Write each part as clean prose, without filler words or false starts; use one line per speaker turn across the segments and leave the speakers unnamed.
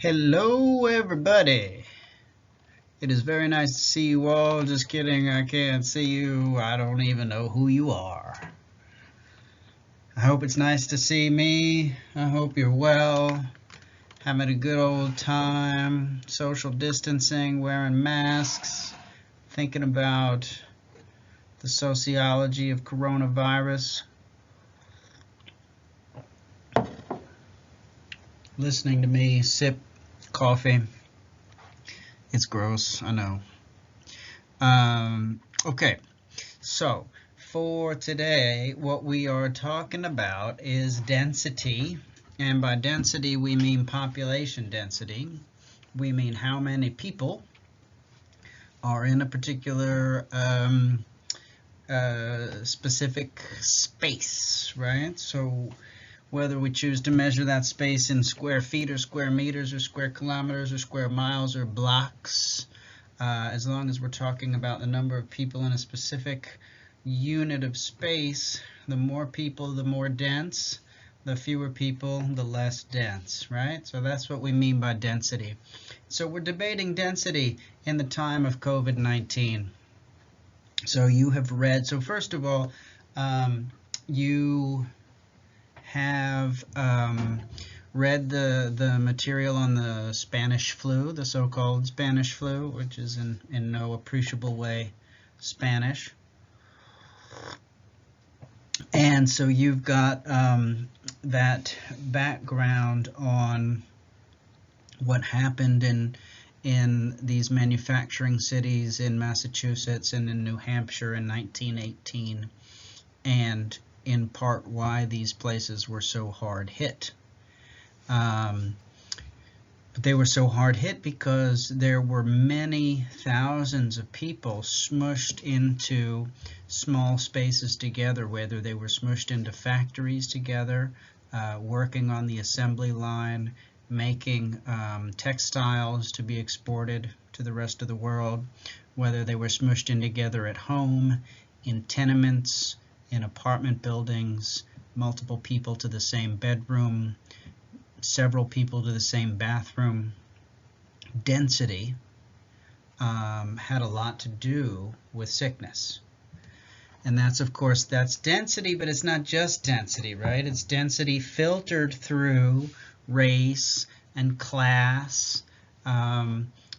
Hello, everybody. It is very nice to see you all. Just kidding, I can't see you. I don't even know who you are. I hope it's nice to see me. I hope you're well, having a good old time, social distancing, wearing masks, thinking about the sociology of coronavirus, listening to me sip coffee. It's gross, I know. Okay. So, for today, what we are talking about is density. And by density, we mean population density. We mean how many people are in a particular specific space, right? So, whether we choose to measure that space in square feet or square meters or square kilometers or square miles or blocks, as long as we're talking about the number of people in a specific unit of space, the more people, the more dense, the fewer people, the less dense, right? So that's what we mean by density. So we're debating density in the time of COVID-19. So you have read, so first of all, you have read the material on the Spanish flu, the so-called Spanish flu, which is in no appreciable way Spanish. And so you've got that background on what happened in these manufacturing cities in Massachusetts and in New Hampshire in 1918, and in part why these places were so hard hit. But they were so hard hit because there were many thousands of people smushed into small spaces together, whether they were smushed into factories together, working on the assembly line, making textiles to be exported to the rest of the world, whether they were smushed in together at home, in tenements, in apartment buildings, multiple people to the same bedroom, several people to the same bathroom. Density had a lot to do with sickness. And that's, of course, that's density, but it's not just density, right? It's density filtered through race and class,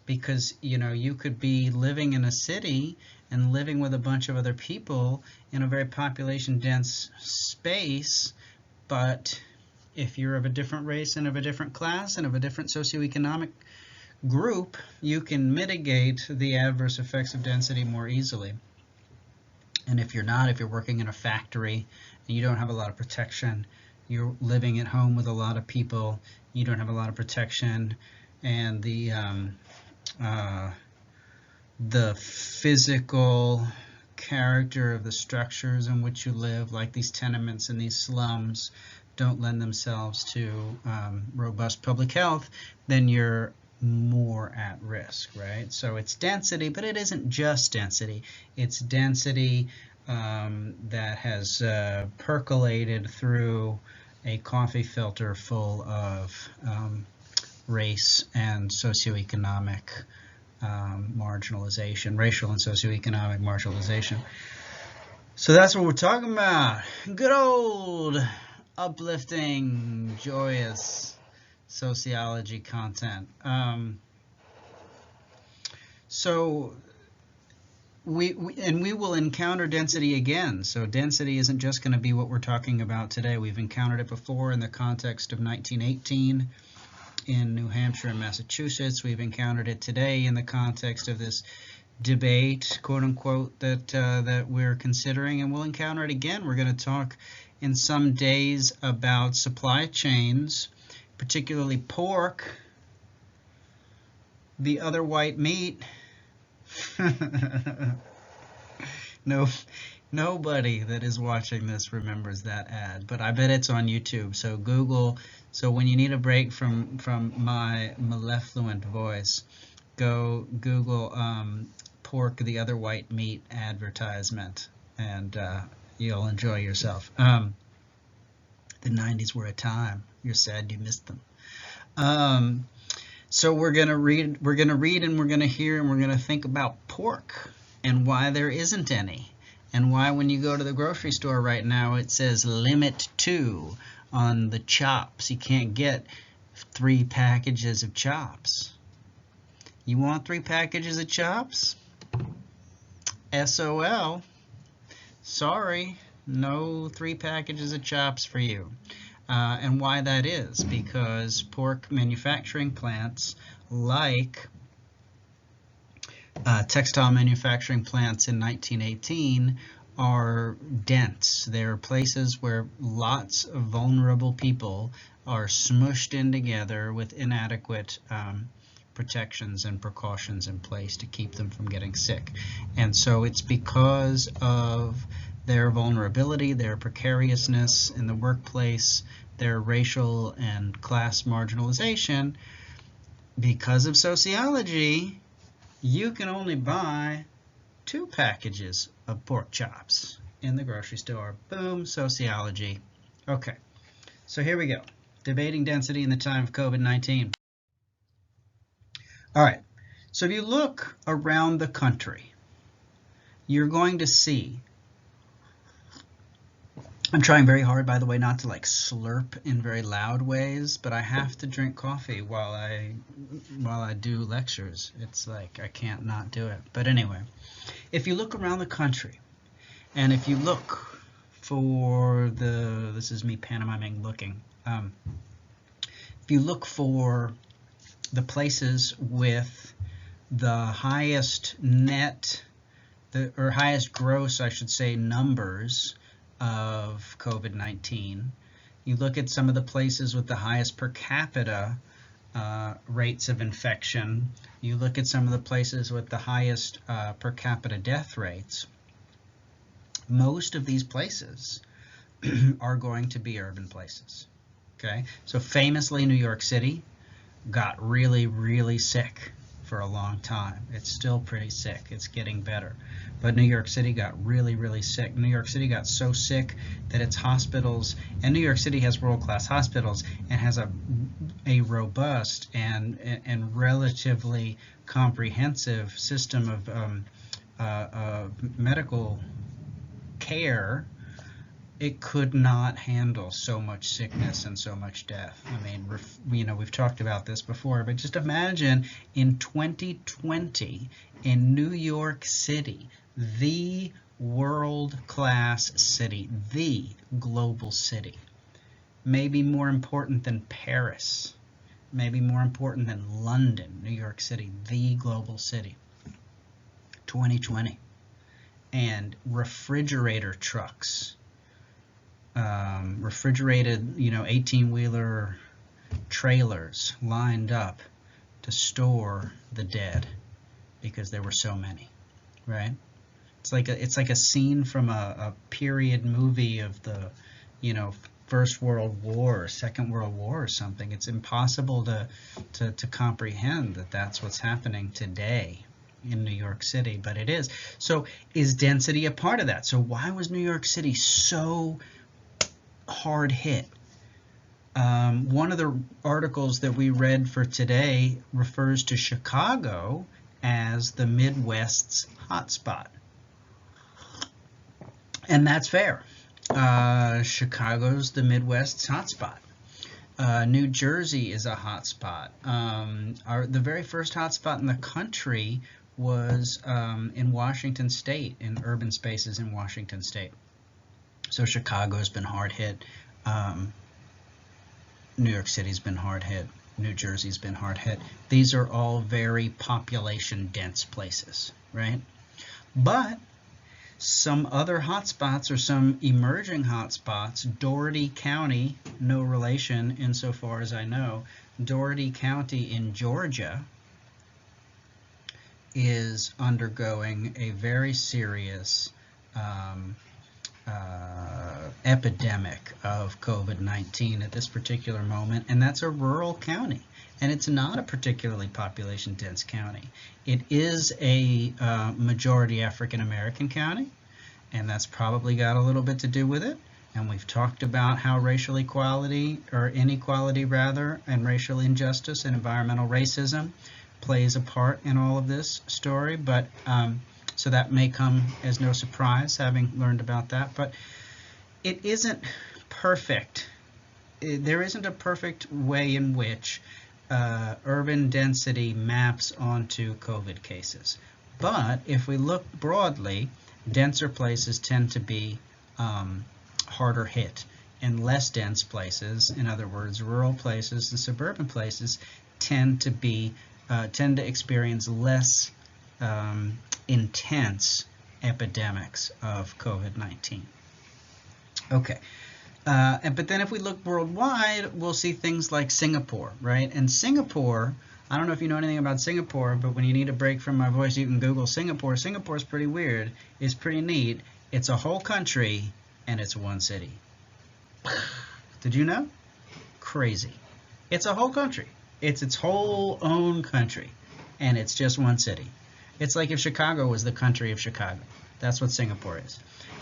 because, you know, you could be living in a city and living with a bunch of other people in a very population dense space, but if you're of a different race and of a different class and of a different socioeconomic group, you can mitigate the adverse effects of density more easily. And if you're not, if you're working in a factory and you don't have a lot of protection, you're living at home with a lot of people, you don't have a lot of protection, and the physical character of the structures in which you live, like these tenements and these slums, don't lend themselves to robust public health, then you're more at risk, right? So it's density, but it isn't just density. It's density that has percolated through a coffee filter full of race and socioeconomic marginalization, racial and socioeconomic marginalization. So that's what we're talking about. Good old uplifting, joyous sociology content. So we will encounter density again. So density isn't just going to be what we're talking about today. We've encountered it before in the context of 1918 in New Hampshire and Massachusetts. We've encountered it today in the context of this debate, quote unquote, that we're considering, and we'll encounter it again. We're going to talk in some days about supply chains, particularly pork, the other white meat. No, nobody that is watching this remembers that ad, but I bet it's on YouTube. So Google. So when you need a break from my mellifluent voice, go Google pork, the other white meat advertisement, and you'll enjoy yourself. The 90s were a time. You're sad you missed them. So we're going to read, and we're going to hear, and we're going to think about pork and why there isn't any, and why when you go to the grocery store right now it says limit 2 on the chops. You can't get 3 packages of chops. You want 3 packages of chops? SOL. Sorry, no 3 packages of chops for you. And why that is, because pork manufacturing plants, like textile manufacturing plants in 1918, are dense. They're places where lots of vulnerable people are smushed in together with inadequate protections and precautions in place to keep them from getting sick. And so it's because of their vulnerability, their precariousness in the workplace, their racial and class marginalization. Because of sociology, you can only buy 2 packages of pork chops in the grocery store. Boom, sociology. Okay, so here we go. Debating density in the time of COVID-19. All right, so if you look around the country, you're going to see, I'm trying very hard, by the way, not to like slurp in very loud ways, but I have to drink coffee while I do lectures. It's like I can't not do it. But anyway, if you look around the country, and if you look for this is me pantomiming looking. If you look for the places with the highest net, or highest gross, I should say, numbers of COVID-19, you look at some of the places with the highest per capita rates of infection, you look at some of the places with the highest per capita death rates, most of these places are going to be urban places. Okay, so famously New York City got really, really sick for a long time. It's still pretty sick. It's getting better. But New York City got really, really sick. New York City got so sick that its hospitals, and New York City has world-class hospitals and has a robust and relatively comprehensive system of medical care. It could not handle so much sickness and so much death. I mean, we've talked about this before, but just imagine in 2020 in New York City, the world-class city, the global city, maybe more important than Paris, maybe more important than London, New York City, the global city, 2020, and refrigerator trucks, refrigerated, 18-wheeler trailers lined up to store the dead because there were so many, right? It's like a scene from a period movie of the, First World War, Second World War or something. It's impossible to comprehend that that's what's happening today in New York City, but it is. So is density a part of that? So why was New York City so hard hit? One of the articles that we read for today refers to Chicago as the Midwest's hotspot. And that's fair. Chicago's the Midwest's hotspot. New Jersey is a hotspot. The very first hotspot in the country was in Washington State, in urban spaces in Washington State. So Chicago's been hard hit. New York City's been hard hit. New Jersey's been hard hit. These are all very population dense places, right? But some other hotspots, or some emerging hotspots, Dougherty County, no relation insofar as I know, Dougherty County in Georgia is undergoing a very serious epidemic of COVID-19 at this particular moment, and that's a rural county, and it's not a particularly population dense county. It is a majority African American county, and that's probably got a little bit to do with it, And we've talked about how racial equality, or inequality rather, and racial injustice and environmental racism plays a part in all of this story. But so that may come as no surprise, having learned about that. But it isn't perfect. There isn't a perfect way in which urban density maps onto COVID cases. But if we look broadly, denser places tend to be harder hit, and less dense places, in other words, rural places and suburban places, tend to experience less intense epidemics of COVID-19. Okay. But then if we look worldwide, we'll see things like Singapore, right? And Singapore, I don't know if you know anything about Singapore, but when you need a break from my voice, you can Google Singapore. Singapore's pretty weird. It's pretty neat. It's a whole country, and it's one city. Did you know? Crazy. It's a whole country. It's its whole own country, and it's just one city. It's like if Chicago was the country of Chicago. That's what Singapore is.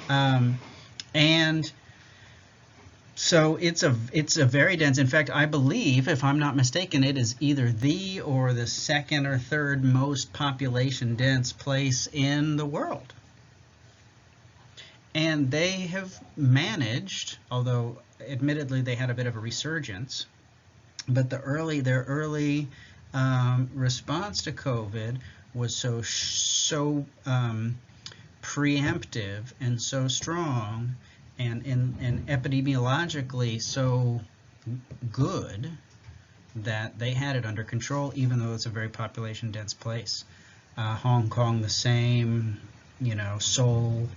And so it's a very dense. In fact, I believe, if I'm not mistaken, it is either the or the second or third most population dense place in the world. And they have managed, although admittedly they had a bit of a resurgence, but their early response to COVID was so preemptive and so strong, and epidemiologically so good, that they had it under control, even though it's a very population dense place. Hong Kong the same, Seoul,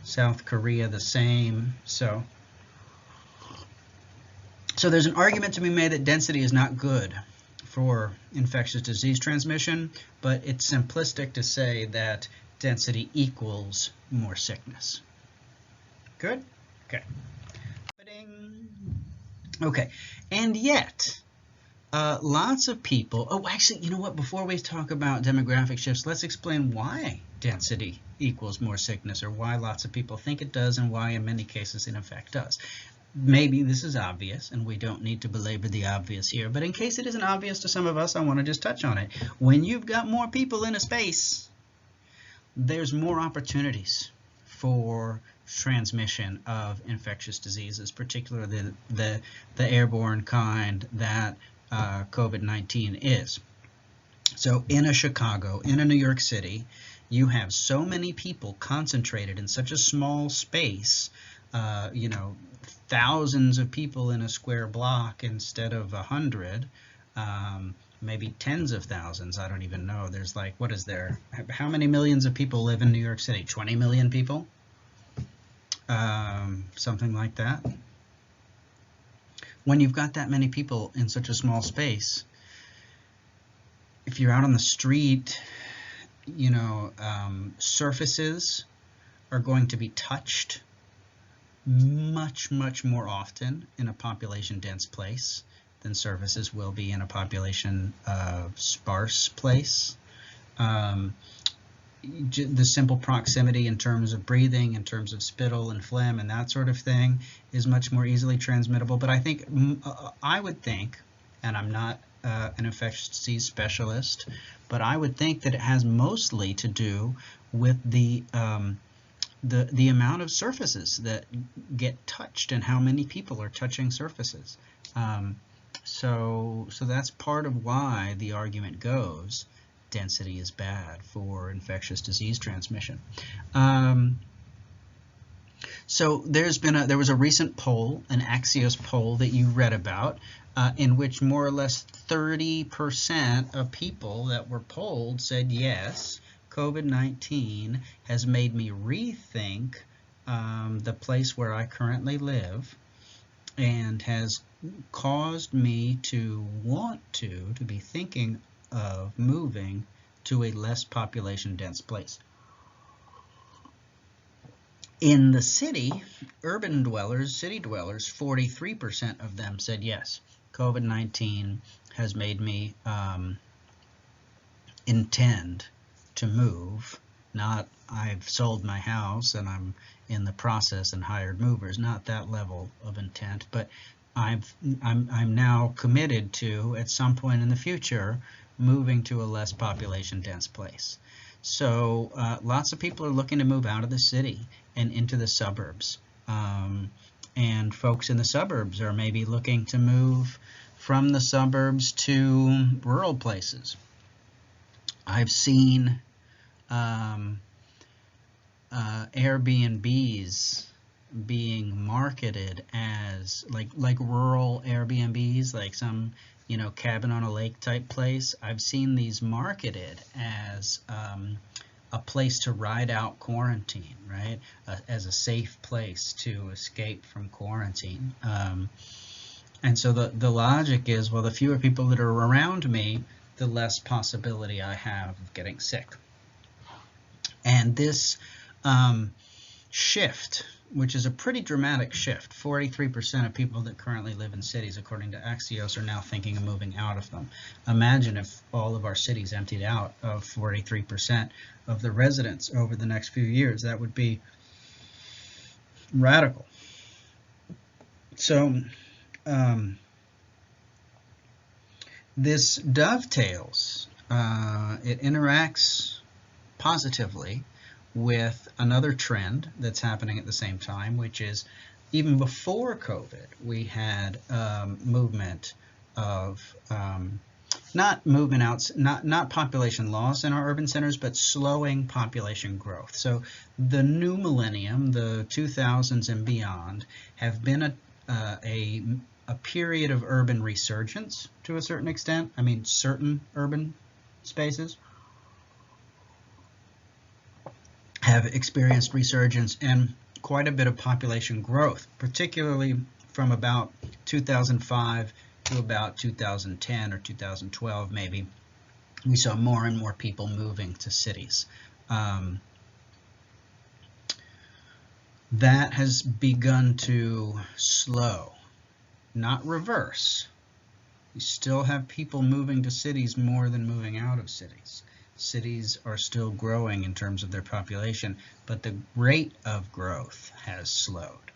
South Korea the same. So there's an argument to be made that density is not good for infectious disease transmission, but it's simplistic to say that density equals more sickness. Good? Okay. Okay. And yet, lots of people... Oh, actually, you know what? Before we talk about demographic shifts, let's explain why density equals more sickness, or why lots of people think it does, and why in many cases it in fact does. Maybe this is obvious, and we don't need to belabor the obvious here, but in case it isn't obvious to some of us, I want to just touch on it. When you've got more people in a space, there's more opportunities for transmission of infectious diseases, particularly the airborne kind that COVID-19 is. So in a Chicago, in a New York City, you have so many people concentrated in such a small space, thousands of people in a square block instead of 100, maybe tens of thousands. I don't even know. There's like, what is there? How many millions of people live in New York City? 20 million people? Something like that. When you've got that many people in such a small space, if you're out on the street, surfaces are going to be touched much more often in a population dense place than surfaces will be in a population sparse place. The simple proximity in terms of breathing, in terms of spittle and phlegm and that sort of thing, is much more easily transmittable. But I would think, and I'm not an infectious disease specialist, but I would think that it has mostly to do with the amount of surfaces that get touched and how many people are touching surfaces. So that's part of why the argument goes density is bad for infectious disease transmission. So there was a recent poll, an Axios poll that you read about, in which more or less 30% of people that were polled said yes, COVID-19 has made me rethink the place where I currently live, and has caused me to want to be thinking of moving to a less population dense place. In the city, urban dwellers, city dwellers, 43% of them said yes, COVID-19 has made me intend to move Not I've sold my house and I'm in the process and hired movers, not that level of intent, but I'm now committed to, at some point in the future, moving to a less population dense place. So lots of people are looking to move out of the city and into the suburbs. And folks in the suburbs are maybe looking to move from the suburbs to rural places. I've seen Airbnbs being marketed as like rural Airbnbs, like some cabin on a lake type place. I've seen these marketed as a place to ride out quarantine, right? As a safe place to escape from quarantine. And so the logic is, well, the fewer people that are around me, the less possibility I have of getting sick. And this shift, which is a pretty dramatic shift, 43% of people that currently live in cities, according to Axios, are now thinking of moving out of them. Imagine if all of our cities emptied out of 43% of the residents over the next few years. That would be radical. So this dovetails, it interacts positively with another trend that's happening at the same time, which is even before COVID, we had movement of not population loss in our urban centers, but slowing population growth. So the new millennium, the 2000s and beyond, have been a period of urban resurgence to a certain extent. I mean, certain urban spaces have experienced resurgence and quite a bit of population growth, particularly from about 2005 to about 2010 or 2012 maybe. We saw more and more people moving to cities. That has begun to slow, not reverse. You still have people moving to cities more than moving out of cities. Cities are still growing in terms of their population, but the rate of growth has slowed.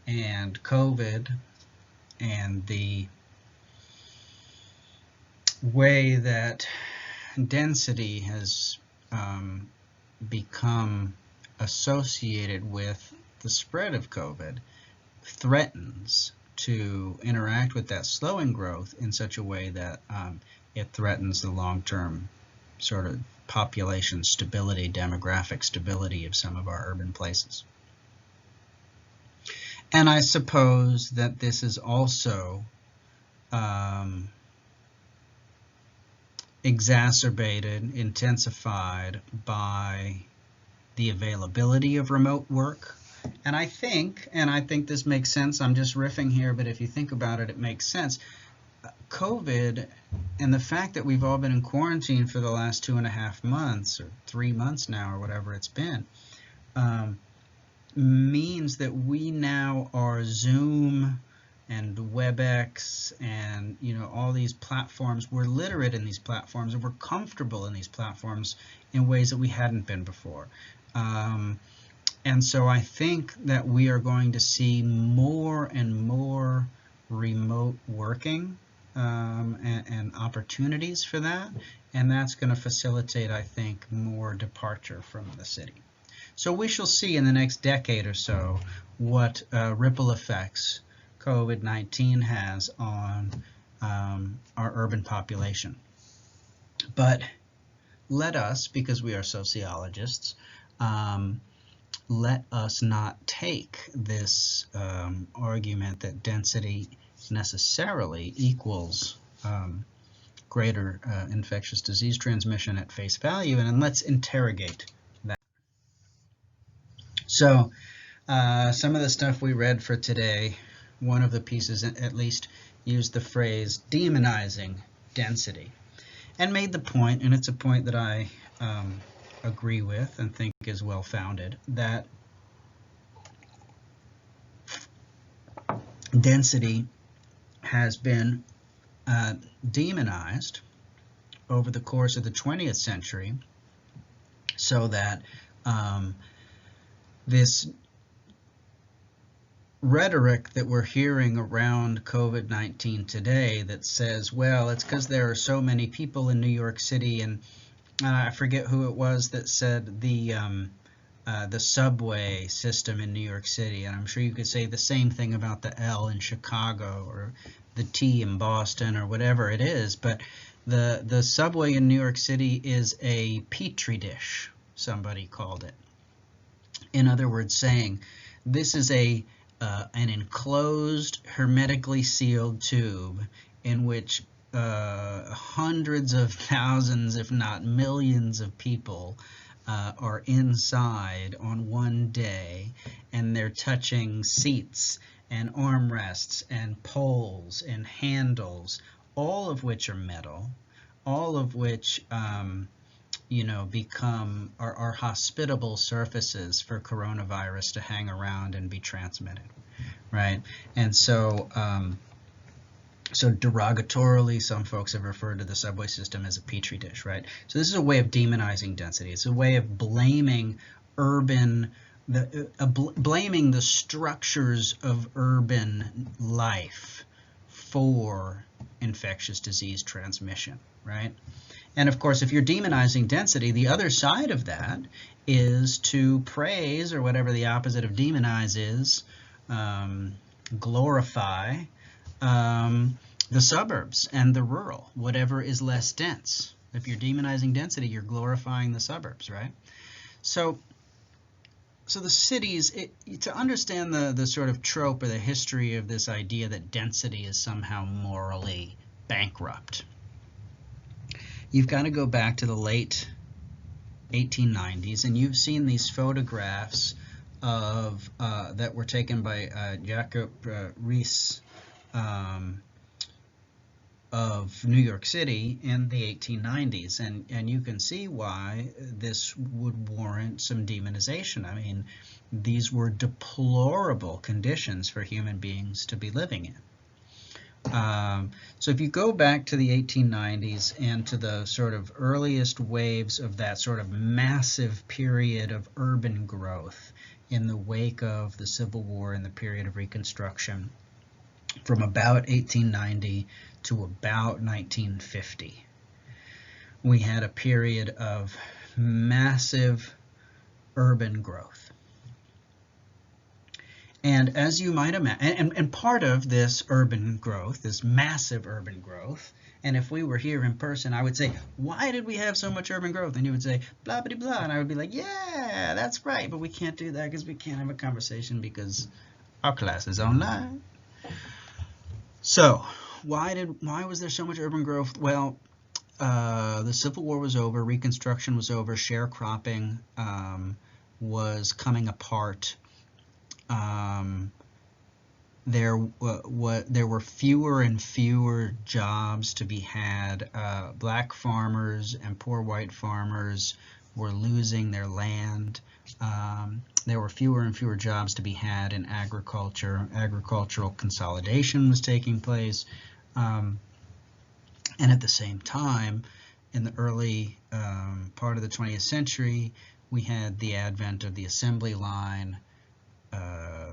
And COVID and the way that density has become associated with the spread of COVID threatens to interact with that slowing growth in such a way that it threatens the long-term sort of population stability, demographic stability of some of our urban places. And I suppose that this is also exacerbated, intensified by the availability of remote work. And I think this makes sense, I'm just riffing here, but if you think about it, it makes sense. COVID and the fact that we've all been in quarantine for the last 2.5 months or 3 months now or whatever it's been means that we now are Zoom and WebEx and all these platforms. We're literate in these platforms and we're comfortable in these platforms in ways that we hadn't been before. And so I think that we are going to see more and more remote working and opportunities for that, and that's going to facilitate, I think, more departure from the city. So we shall see in the next decade or so what ripple effects COVID-19 has on our urban population. But let us, because we are sociologists, let us not take this argument that density necessarily equals greater infectious disease transmission at face value, and then let's interrogate that. So some of the stuff we read for today, one of the pieces at least used the phrase demonizing density and made the point, and it's a point that I agree with and think is well founded, that density has been demonized over the course of the 20th century So that this rhetoric that we're hearing around COVID-19 today that says, well, it's because there are so many people in New York City, and I forget who it was that said the subway system in New York City, and I'm sure you could say the same thing about the L in Chicago or the T in Boston or whatever it is, but the subway in New York City is a petri dish, somebody called it. In other words, saying this is an enclosed, hermetically sealed tube in which hundreds of thousands, if not millions of people are inside on one day, and they're touching seats and armrests and poles and handles, all of which are metal, all of which become are hospitable surfaces for coronavirus to hang around and be transmitted, right? And so so derogatorily, some folks have referred to the subway system as a petri dish, right? So this is a way of demonizing density. It's a way of blaming blaming the structures of urban life for infectious disease transmission, right? And of course, if you're demonizing density, the other side of that is to praise, or whatever the opposite of demonize is, glorify the suburbs and the rural, whatever is less dense. If you're demonizing density, you're glorifying the suburbs, right? So the cities, to understand the sort of trope or the history of this idea that density is somehow morally bankrupt, you've got to go back to the late 1890s, and you've seen these photographs of that were taken by Jacob Riis of New York City in the 1890s, and you can see why this would warrant some demonization. I mean, these were deplorable conditions for human beings to be living in. So if you go back to the 1890s and to the sort of earliest waves of that sort of massive period of urban growth in the wake of the Civil War and the period of Reconstruction, from about 1890 to about 1950, we had a period of massive urban growth. And as you might imagine, and part of this urban growth, this massive urban growth, and if we were here in person, I would say, why did we have so much urban growth? And you would say, blah, blah, blah. And I would be like, yeah, that's right. But we can't do that because we can't have a conversation because our class is online. So why was there so much urban growth? Well, the Civil War was over, Reconstruction was over, sharecropping was coming apart. There were fewer and fewer jobs to be had. Black farmers and poor white farmers were losing their land. There were fewer and fewer jobs to be had in agriculture. Agricultural consolidation was taking place. And at the same time, in the early part of the 20th century, we had the advent of the assembly line,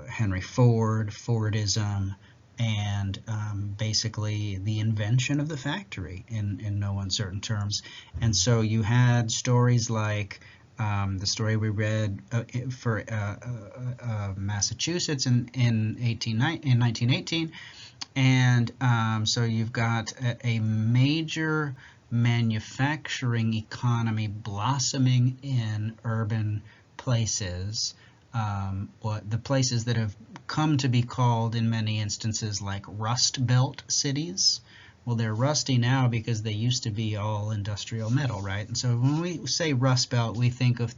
Henry Ford, Fordism, and basically the invention of the factory in no uncertain terms. And so you had stories like the story we read for Massachusetts in 1918, and so you've got a major manufacturing economy blossoming in urban places. The places that have come to be called in many instances like Rust Belt cities. Well, they're rusty now because they used to be all industrial metal, right? And so when we say Rust Belt, we think of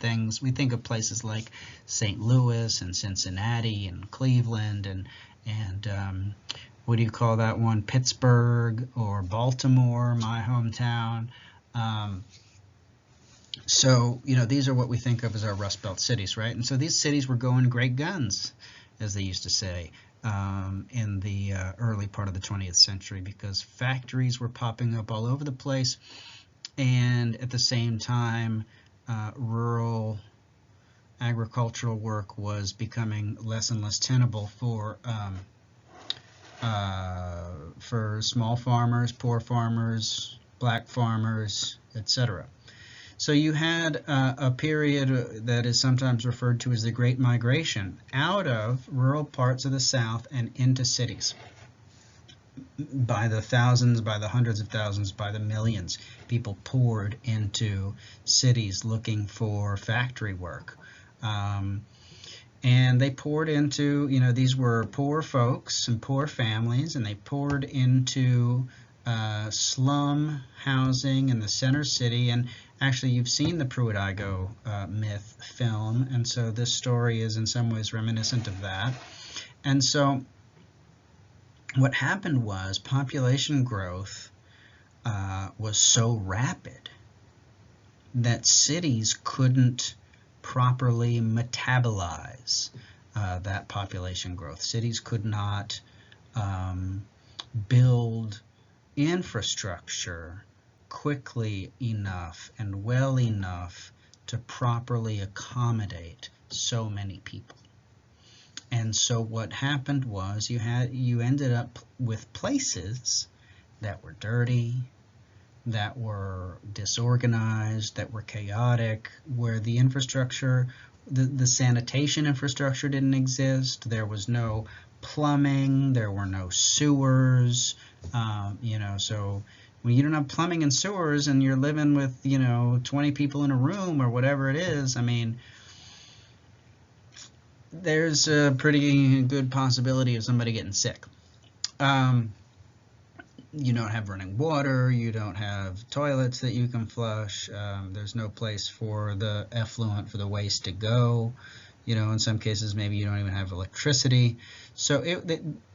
places like St. Louis and Cincinnati and Cleveland and what do you call that one? Pittsburgh or Baltimore, my hometown. So, these are what we think of as our Rust Belt cities, right? And so these cities were going great guns, as they used to say, in the early part of the 20th century, because factories were popping up all over the place. And at the same time, rural agricultural work was becoming less and less tenable for small farmers, poor farmers, black farmers, etc. So you had a period that is sometimes referred to as the Great Migration out of rural parts of the South and into cities. By the thousands, by the hundreds of thousands, by the millions, people poured into cities looking for factory work. And they poured into, these were poor folks and poor families, and they poured into slum housing in the center city. And actually, you've seen the Pruitt-Igoe myth film, and so this story is in some ways reminiscent of that. And so what happened was population growth was so rapid that cities couldn't properly metabolize that population growth. Cities could not build infrastructure quickly enough and well enough to properly accommodate so many people. And so what happened was you ended up with places that were dirty, that were disorganized, that were chaotic, where the infrastructure, the sanitation infrastructure didn't exist. There was no plumbing, there were no sewers, so when you don't have plumbing and sewers and you're living with, 20 people in a room or whatever it is, there's a pretty good possibility of somebody getting sick. You don't have running water, you don't have toilets that you can flush, there's no place for the effluent, for the waste to go. In some cases maybe you don't even have electricity. So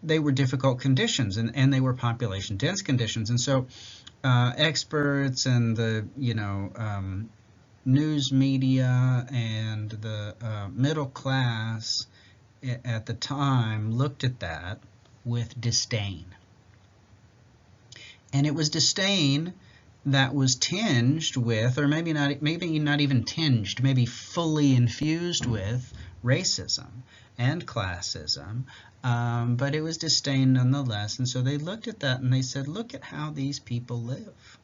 they were difficult conditions, and they were population dense conditions. And so experts and the news media and the middle class at the time looked at that with disdain. And it was disdain that was tinged with, or maybe not even tinged, maybe fully infused with racism and classism, but it was disdain nonetheless. And so they looked at that and they said, look at how these people live.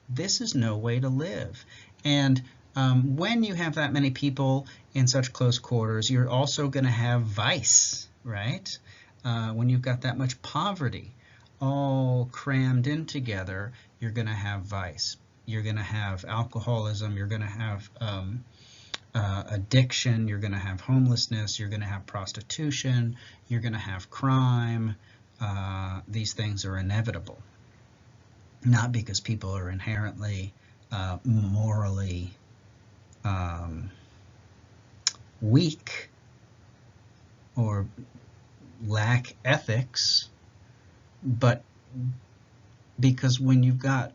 This is no way to live. And when you have that many people in such close quarters, you're also going to have vice, right? When you've got that much poverty all crammed in together, you're going to have vice. You're going to have alcoholism. You're going to have addiction. You're going to have homelessness. You're going to have prostitution. You're going to have crime. These things are inevitable. Not because people are inherently morally weak or lack ethics, but because when you've got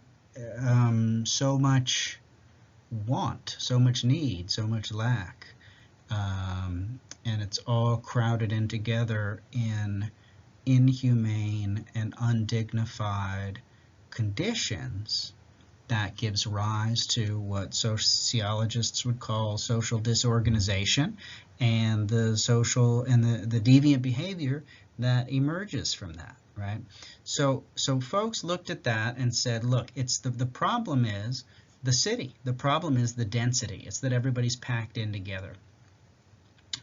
so much want, so much need, so much lack, and it's all crowded in together in inhumane and undignified conditions, that gives rise to what sociologists would call social disorganization, and the social and the deviant behavior that emerges from that, right? So folks looked at that and said, look, it's the problem is the city. The problem is the density. It's that everybody's packed in together.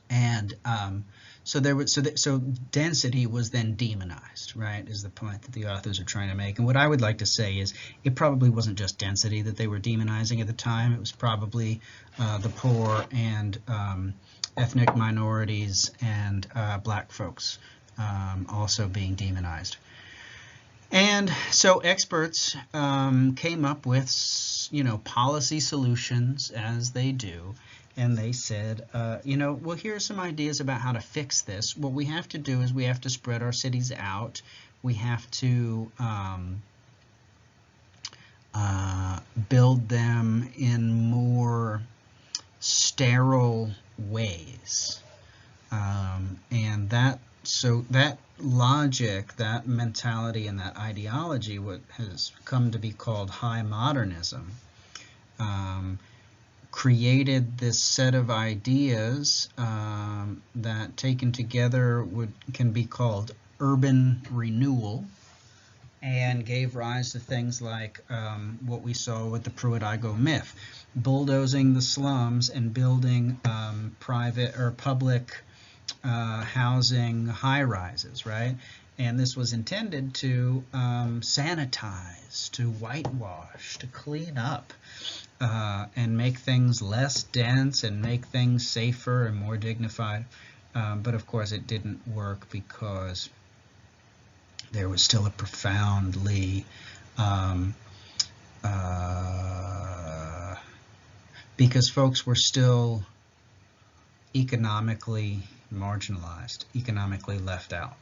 And so density was then demonized, right, is the point that the authors are trying to make. And what I would like to say is it probably wasn't just density that they were demonizing at the time. It was probably the poor and ethnic minorities and black folks also being demonized. And so experts came up with, policy solutions, as they do. And they said, well, here are some ideas about how to fix this. What we have to do is we have to spread our cities out. We have to build them in more sterile ways. And that logic, that mentality, and that ideology, what has come to be called high modernism, created this set of ideas that taken together can be called urban renewal, and gave rise to things like what we saw with the Pruitt-Igoe myth, bulldozing the slums and building private or public housing high-rises, right? And this was intended to sanitize, to whitewash, to clean up, and make things less dense and make things safer and more dignified. But of course it didn't work because there was still a profoundly because folks were still economically marginalized, economically left out.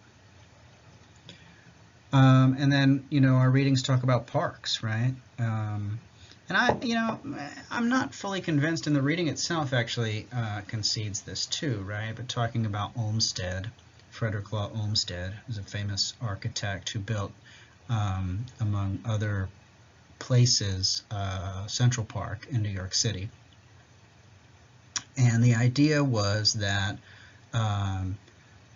And then, our readings talk about parks, right? And I'm not fully convinced, and the reading itself actually concedes this too, right? But talking about Olmsted, Frederick Law Olmsted is a famous architect who built, among other places, Central Park in New York City. And the idea was that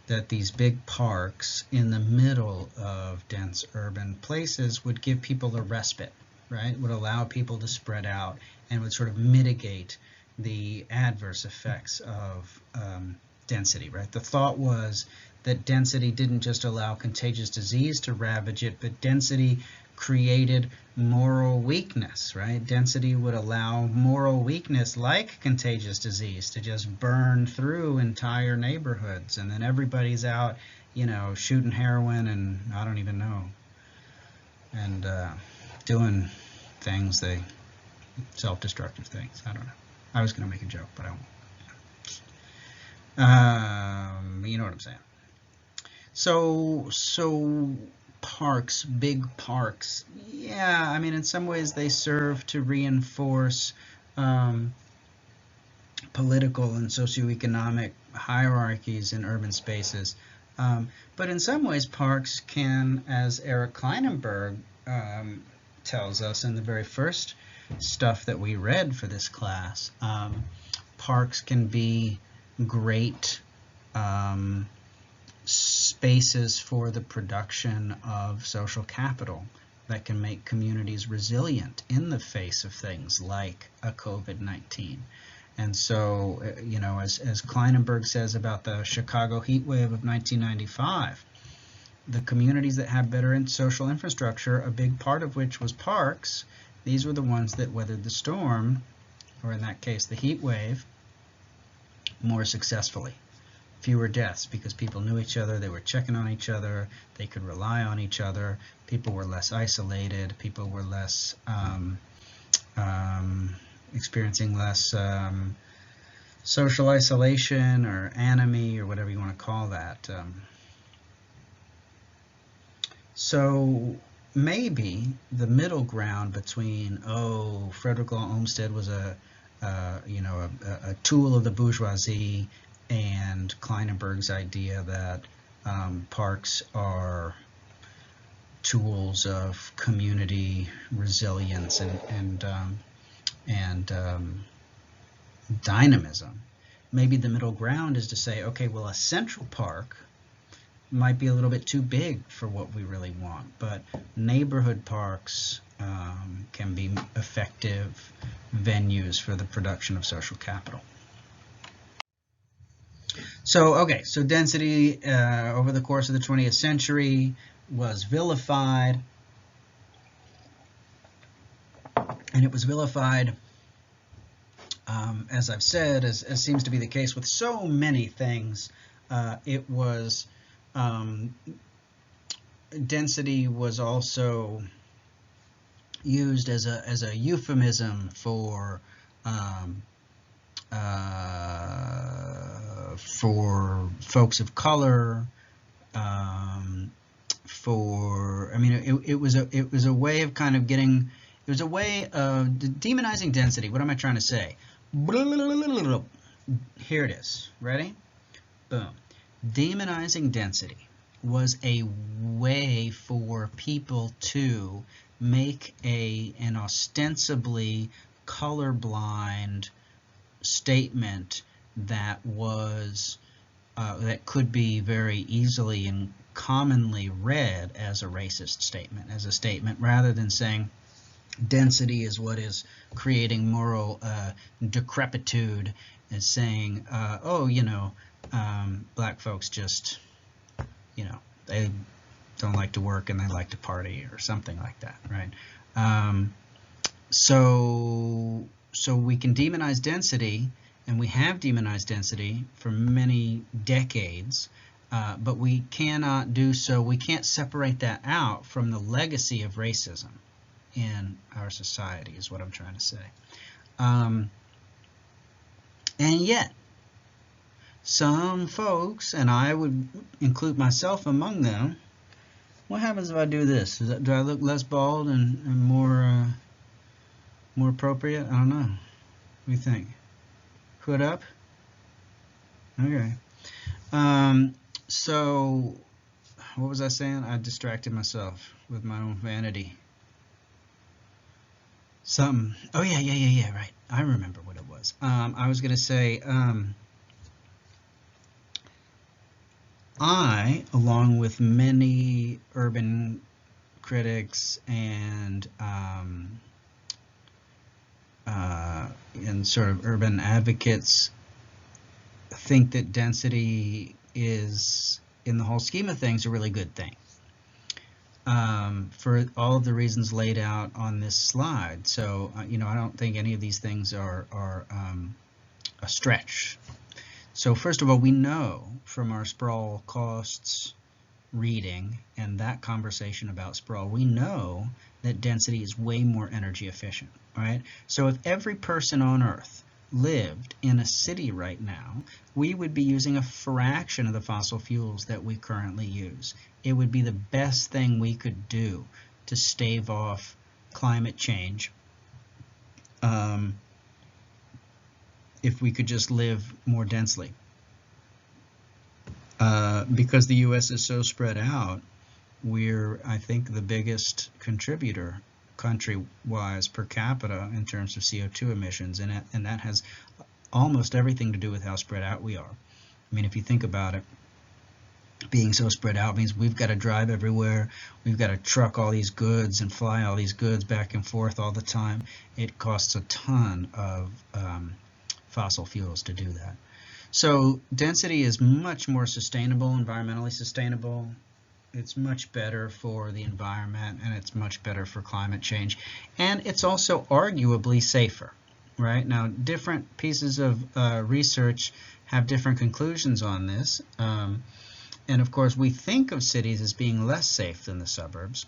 that these big parks in the middle of dense urban places would give people a respite, right? Would allow people to spread out and would sort of mitigate the adverse effects of density, right? The thought was that density didn't just allow contagious disease to ravage it, but density created moral weakness, right? Density would allow moral weakness like contagious disease to just burn through entire neighborhoods, and then everybody's out, shooting heroin and I don't even know, and doing things, self-destructive things. I don't know. I was going to make a joke, but I won't. You know what I'm saying. So parks, big parks, yeah, I mean, in some ways they serve to reinforce political and socioeconomic hierarchies in urban spaces. But in some ways parks can, as Eric Kleinenberg tells us in the very first stuff that we read for this class, parks can be great spaces for the production of social capital that can make communities resilient in the face of things like a COVID-19. And so, as Kleinenberg says about the Chicago heat wave of 1995, the communities that have better social infrastructure, a big part of which was parks, these were the ones that weathered the storm, or in that case the heat wave, more successfully. Fewer deaths because people knew each other, they were checking on each other, they could rely on each other, people were less isolated, people were less experiencing less social isolation or anomie or whatever you want to call that. So maybe the middle ground between, Frederick Law Olmsted was a tool of the bourgeoisie, and Kleinenberg's idea that parks are tools of community resilience and dynamism. Maybe the middle ground is to say, okay, well, a central park might be a little bit too big for what we really want, but neighborhood parks can be effective venues for the production of social capital. So density over the course of the 20th century was vilified, and it was vilified, as I've said, as seems to be the case with so many things. It was density was also used as a euphemism for folks of color, it was a way of kind of getting, it was a way of demonizing density. What am I trying to say? Here it is. Ready? Boom. Demonizing density was a way for people to make an ostensibly colorblind statement that was that could be very easily and commonly read as a racist statement, as a statement rather than saying density is what is creating moral decrepitude, and saying, oh, black folks just, they don't like to work and they like to party or something like that, right? So we can demonize density, and we have demonized density for many decades, but we cannot do so. We can't separate that out from the legacy of racism in our society, is what I'm trying to say. And yet, some folks, and I would include myself among them, what happens if I do this? Do I look less bald and more appropriate? I don't know. What do you think? Hood up? Okay. So, what was I saying? I distracted myself with my own vanity. Something. Oh, yeah, right. I remember what it was. I was going to say, I, along with many urban critics and sort of urban advocates, think that density is, in the whole scheme of things, a really good thing. For all of the reasons laid out on this slide. So, I don't think any of these things are a stretch. So first of all, we know from our sprawl costs reading and that conversation about sprawl, we know that density is way more energy efficient, right? So if every person on Earth lived in a city right now, we would be using a fraction of the fossil fuels that we currently use. It would be the best thing we could do to stave off climate change if we could just live more densely. Because the U.S. is so spread out, we're, I think, the biggest contributor country-wise per capita in terms of CO2 emissions, and that has almost everything to do with how spread out we are. I mean, if you think about it, being so spread out means we've got to drive everywhere, we've got to truck all these goods and fly all these goods back and forth all the time. It costs a ton of fossil fuels to do that. So density is much more sustainable, environmentally sustainable. It's much better for the environment, and it's much better for climate change. And it's also arguably safer, right? Now, different pieces of research have different conclusions on this. And of course, we think of cities as being less safe than the suburbs,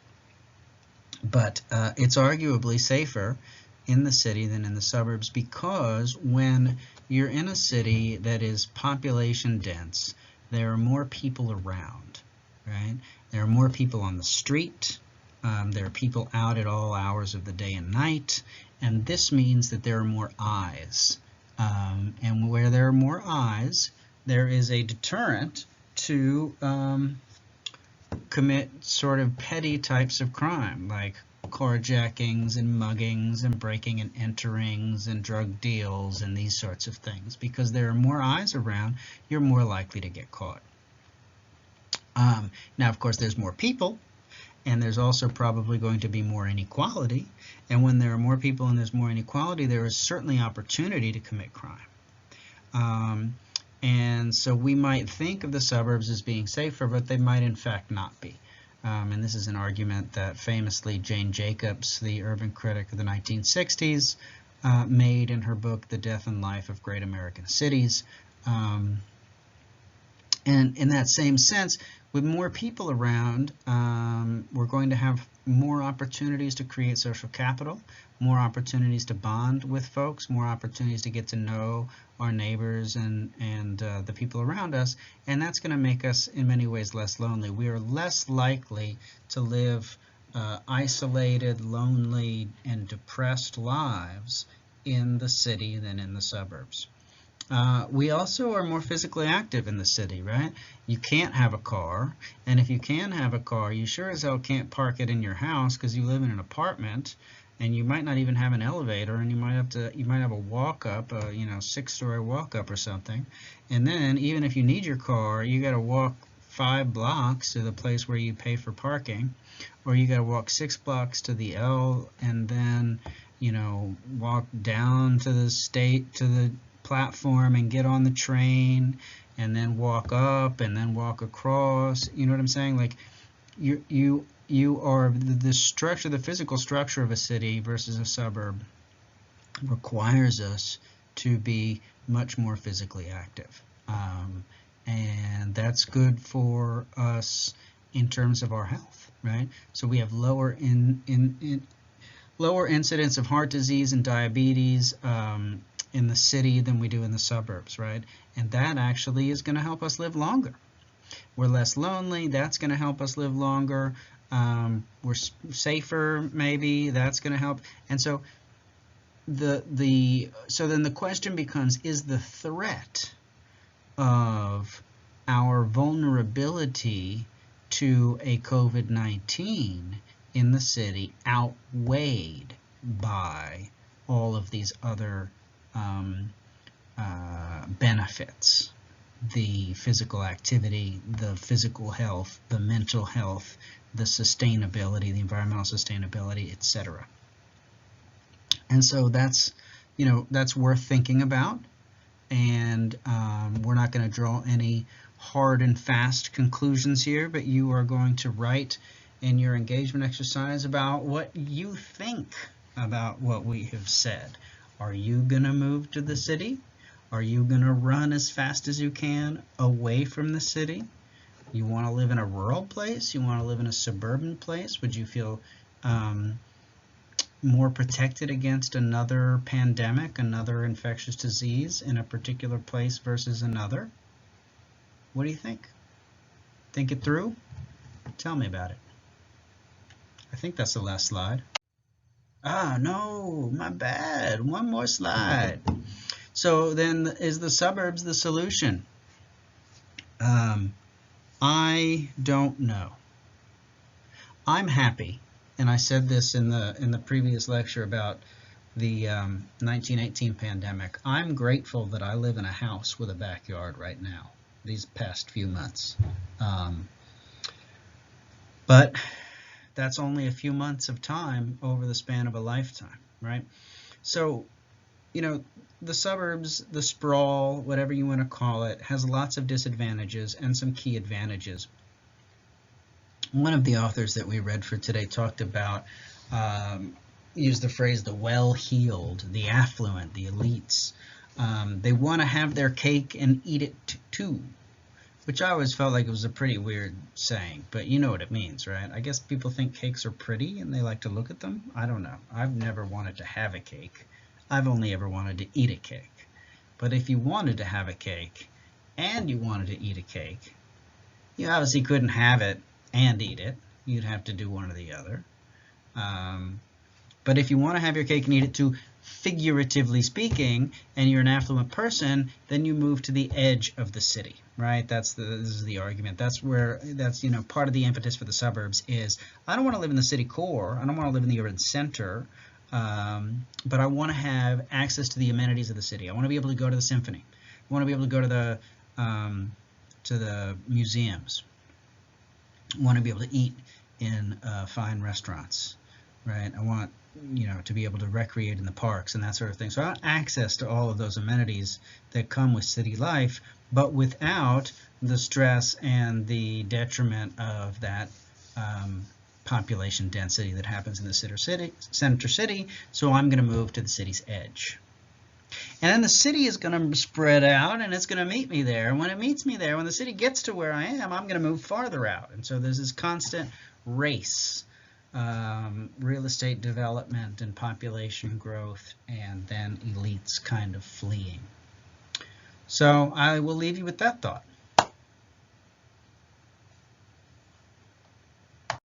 but it's arguably safer in the city than in the suburbs, because when you're in a city that is population dense, there are more people around, right? There are more people on the street. There are people out at all hours of the day and night, and this means that there are more eyes. And where there are more eyes, there is a deterrent to commit sort of petty types of crime, like carjackings and muggings and breaking and enterings and drug deals and these sorts of things. Because there are more eyes around, you're more likely to get caught. Now, of course, there's more people, and there's also probably going to be more inequality. And when there are more people and there's more inequality, there is certainly opportunity to commit crime. And so we might think of the suburbs as being safer, but they might in fact not be. And this is an argument that famously Jane Jacobs, the urban critic of the 1960s, made in her book, The Death and Life of Great American Cities. And in that same sense, with more people around, we're going to have more opportunities to create social capital, more opportunities to bond with folks, more opportunities to get to know our neighbors and the people around us, and that's going to make us in many ways less lonely. We are less likely to live isolated, lonely, and depressed lives in the city than in the suburbs. We also are more physically active in the city, right? You can't have a car, and if you can have a car, you sure as hell can't park it in your house because you live in an apartment, and you might not even have an elevator, and you might have a walk up, a 6-story walk up or something. And then even if you need your car, you got to walk 5 blocks to the place where you pay for parking, or you got to walk 6 blocks to the L, and then walk down to the platform and get on the train, and then walk up and then walk across. You know what I'm saying? Like you are the structure, the physical structure of a city versus a suburb requires us to be much more physically active, and that's good for us in terms of our health, right? So we have lower incidence of heart disease and diabetes in the city than we do in the suburbs, right? And that actually is going to help us live longer. We're less lonely. That's going to help us live longer. We're safer, maybe. That's going to help. And so so then the question becomes: is the threat of our vulnerability to a COVID-19 in the city outweighed by all of these other benefits? The physical activity, the physical health, the mental health, the sustainability, the environmental sustainability, etc. And so that's worth thinking about. And we're not going to draw any hard and fast conclusions here, but you are going to write in your engagement exercise about what you think about what we have said. Are you going to move to the city? Are you going to run as fast as you can away from the city? You want to live in a rural place? You want to live in a suburban place? Would you feel more protected against another pandemic, another infectious disease in a particular place versus another? What do you think? Think it through? Tell me about it. I think that's the last slide. Ah, no, my bad. One more slide. So then, is the suburbs the solution? I don't know. I'm happy, and I said this in the previous lecture about the 1918 pandemic. I'm grateful that I live in a house with a backyard right now, these past few months. But that's only a few months of time over the span of a lifetime, right? So, the suburbs, the sprawl, whatever you want to call it, has lots of disadvantages and some key advantages. One of the authors that we read for today talked about, used the phrase the well-heeled, the affluent, the elites. They want to have their cake and eat it too, which I always felt like it was a pretty weird saying, but you know what it means, right? I guess people think cakes are pretty and they like to look at them. I don't know. I've never wanted to have a cake. I've only ever wanted to eat a cake. But if you wanted to have a cake and you wanted to eat a cake, you obviously couldn't have it and eat it. You'd have to do one or the other. But if you want to have your cake and eat it too, figuratively speaking, and you're an affluent person, then you move to the edge of the city, right? This is the argument. That's part of the impetus for the suburbs is, I don't want to live in the city core. I don't want to live in the urban center. But I want to have access to the amenities of the city. I want to be able to go to the symphony. I want to be able to go to the museums. I want to be able to eat in fine restaurants, right? I want to be able to recreate in the parks and that sort of thing. So I want access to all of those amenities that come with city life, but without the stress and the detriment of that population density that happens in the center city. So I'm going to move to the city's edge. And then the city is going to spread out and it's going to meet me there. And when it meets me there, when the city gets to where I am, I'm going to move farther out. And so there's this constant race, real estate development and population growth, and then elites kind of fleeing. So I will leave you with that thought.